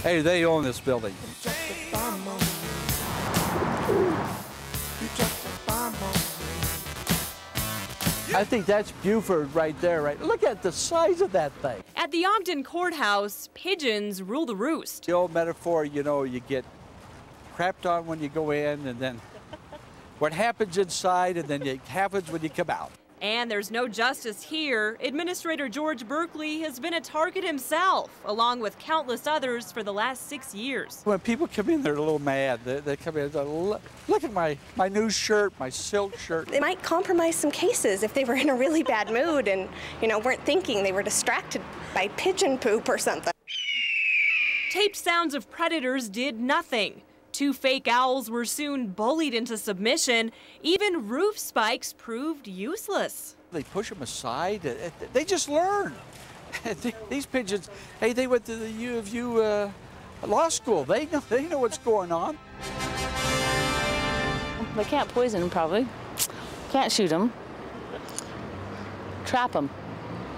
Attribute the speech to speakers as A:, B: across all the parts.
A: Hey, they own this building. I think that's Buford right there, right? Look at the size of that thing.
B: At the Ogden Courthouse, pigeons rule the roost.
A: The old metaphor, you know, you get crapped on when you go in, and then what happens inside, and then it happens when you come out.
B: And there's no justice here. Administrator George Berkeley has been a target himself, along with countless others for the last 6 years.
A: When people come in, they're a little mad. They come in, look at my new shirt, my silk shirt.
C: They might compromise some cases if they were in a really bad mood and, you know, weren't thinking, they were distracted by pigeon poop or something.
B: Taped sounds of predators did nothing. 2 fake owls were soon bullied into submission. Even roof spikes proved useless.
A: They push them aside. They just learn. These pigeons, hey, they went to the U of U law school. They know what's going on.
D: They can't poison them, probably. Can't shoot them. Trap them.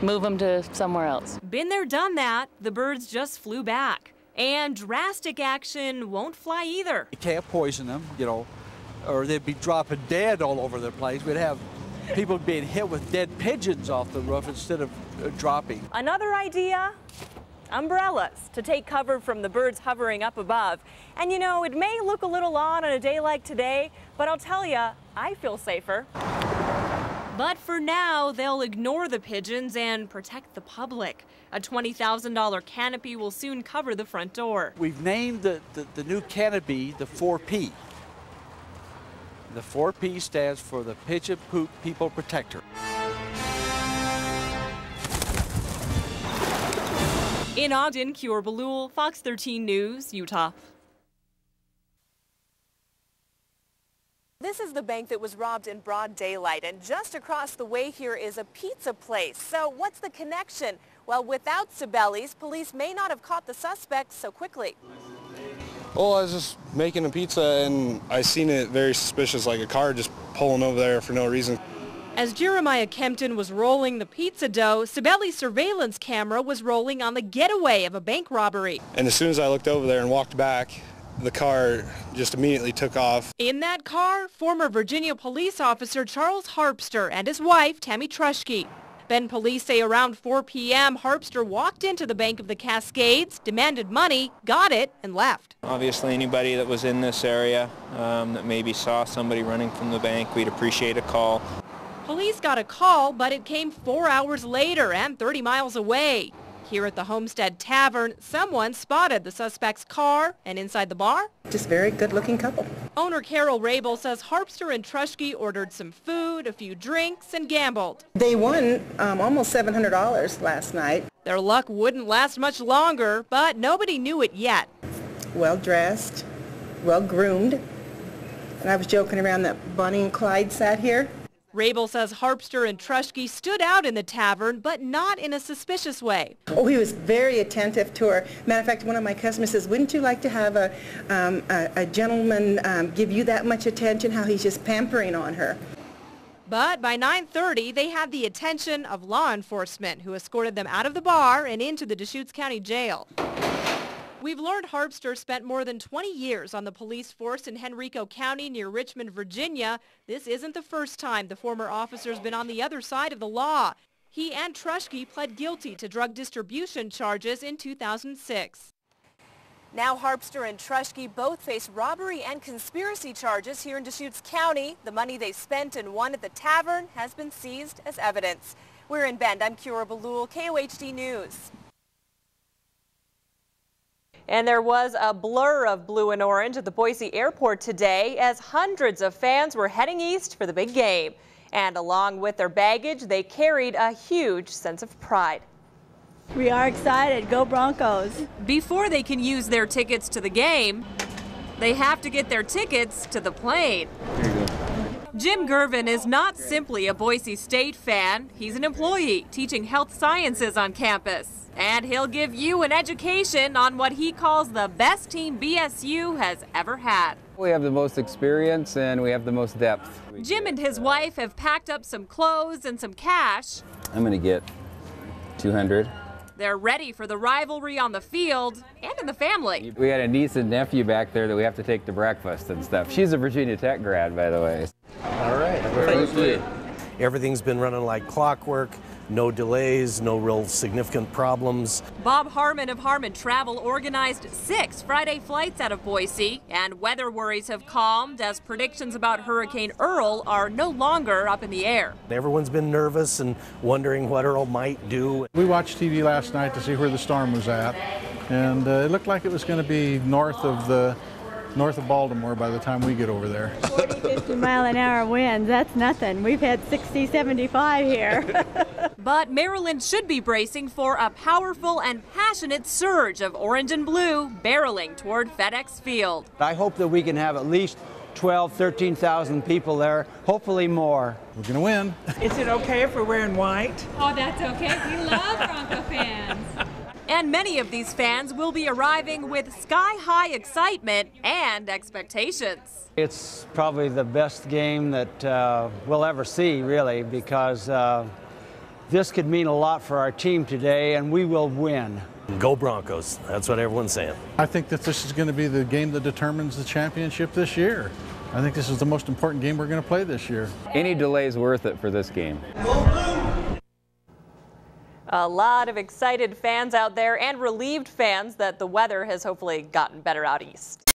D: Move them to somewhere else.
B: Been there, done that. The birds just flew back. And drastic action won't fly either.
A: You can't poison them, you know, or they'd be dropping dead all over the place. We'd have people being hit with dead pigeons off the roof instead of dropping.
B: Another idea? Umbrellas to take cover from the birds hovering up above. And you know, it may look a little odd on a day like today, but I'll tell you, I feel safer. But for now, they'll ignore the pigeons and protect the public. A $20,000 canopy will soon cover the front door.
A: We've named the new canopy the 4P. The 4P stands for the Pigeon Poop People Protector.
B: In Ogden, Kiaora Balul, Fox 13 News, Utah.
E: This is the bank that was robbed in broad daylight, and just across the way here is a pizza place. So what's the connection? Well, without Sibeli's, police may not have caught the suspects so quickly.
F: Well, I was just making a pizza and I seen it very suspicious, like a car just pulling over there for no reason.
B: As Jeremiah Kempton was rolling the pizza dough, Sibeli's surveillance camera was rolling on the getaway of a bank robbery.
F: And as soon as I looked over there and walked back, the car just immediately took off.
B: In that car, former Virginia police officer Charles Harpster and his wife, Tammy Trushke. Bend police say around 4 p.m., Harpster walked into the Bank of the Cascades, demanded money, got it, and left.
G: Obviously, anybody that was in this area that maybe saw somebody running from the bank, we'd appreciate a call.
B: Police got a call, but it came 4 hours later and 30 miles away. Here at the Homestead Tavern, someone spotted the suspect's car, and inside the bar,
H: just very good-looking couple.
B: Owner Carol Rabel says Harpster and Trushke ordered some food, a few drinks, and gambled.
H: They won almost $700 last night.
B: Their luck wouldn't last much longer, but nobody knew it yet.
H: Well-dressed, well-groomed, and I was joking around that Bonnie and Clyde sat here.
B: Rabel says Harpster and Trushke stood out in the tavern, but not in a suspicious way.
H: Oh, he was very attentive to her. Matter of fact, one of my customers says, wouldn't you like to have a gentleman give you that much attention, how he's just pampering on her.
B: But by 9:30, they had the attention of law enforcement, who escorted them out of the bar and into the Deschutes County Jail. We've learned Harpster spent more than 20 years on the police force in Henrico County near Richmond, Virginia. This isn't the first time the former officer's been on the other side of the law. He and Trushke pled guilty to drug distribution charges in 2006.
E: Now Harpster and Trushke both face robbery and conspiracy charges here in Deschutes County. The money they spent and won at the tavern has been seized as evidence. We're in Bend. I'm Kiaora Balul, KOHD News. And there was a blur of blue and orange at the Boise airport today as hundreds of fans were heading east for the big game. And along with their baggage, they carried a huge sense of pride.
I: We are excited. Go Broncos.
B: Before they can use their tickets to the game, they have to get their tickets to the plane. Jim Gervin is not simply a Boise State fan. He's an employee teaching health sciences on campus. And he'll give you an education on what he calls the best team BSU has ever had.
J: We have the most experience and we have the most depth.
B: Jim and his wife have packed up some clothes and some cash.
J: I'm going to get 200.
K: They're ready for the rivalry on the field and in the family.
J: We had a niece and nephew back there that we have to take to breakfast and stuff. She's a Virginia Tech grad, by the way.
L: All right.
J: Thank you.
L: Everything's been running like clockwork. No delays, no real significant problems.
K: Bob Harmon of Harmon Travel organized 6 Friday flights out of Boise, and weather worries have calmed as predictions about Hurricane Earl are no longer up in the air.
L: Everyone's been nervous and wondering what Earl might do.
M: We watched TV last night to see where the storm was at, and it looked like it was going to be north of Baltimore by the time we get over there.
I: 40, 50 mile an hour winds, that's nothing. We've had 60, 75 here.
K: But Maryland should be bracing for a powerful and passionate surge of orange and blue barreling toward FedEx Field.
A: I hope that we can have at least 12,000, 13,000 people there, hopefully more.
M: We're going to win.
N: Is it okay if we're wearing white?
O: Oh, that's okay. We love Bronco fans.
K: And many of these fans will be arriving with sky-high excitement and expectations.
A: It's probably the best game that we'll ever see, really, because this could mean a lot for our team today, and we will win.
L: Go Broncos. That's what everyone's saying.
M: I think that this is going to be the game that determines the championship this year. I think this is the most important game we're going to play this year.
J: Any delay is worth it for this game.
K: A lot of excited fans out there and relieved fans that the weather has hopefully gotten better out east.